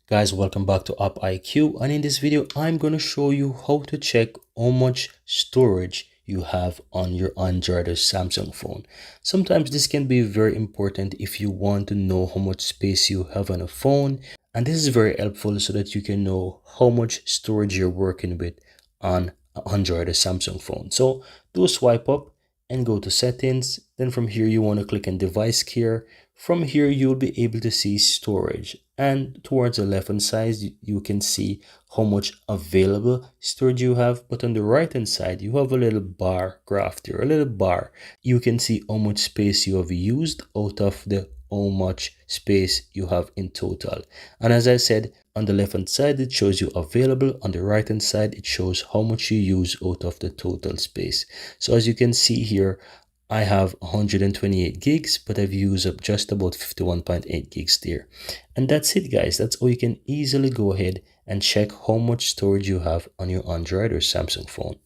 Guys, welcome back to AppIQ, and in this video I'm going to show you how to check how much storage you have on your Android or Samsung phone. Sometimes this can be very important if you want to know how much space you have on a phone, and this is very helpful so that you can know how much storage you're working with on an Android or Samsung phone. So do a swipe up and go to settings. Then from here you want to click on device care. From here you'll be able to see storage, and towards the left hand side you can see how much available storage you have, but on the right hand side you have a little bar graph there, a little bar. You can see how much space you have used out of the how much space you have in total. And as I said, on the left hand side it shows you available, on the right hand side it shows how much you use out of the total space. So as you can see here, I have 128 gigs, but I've used up just about 51.8 gigs there. And that's it, guys. That's how you can easily go ahead and check how much storage you have on your Android or Samsung phone.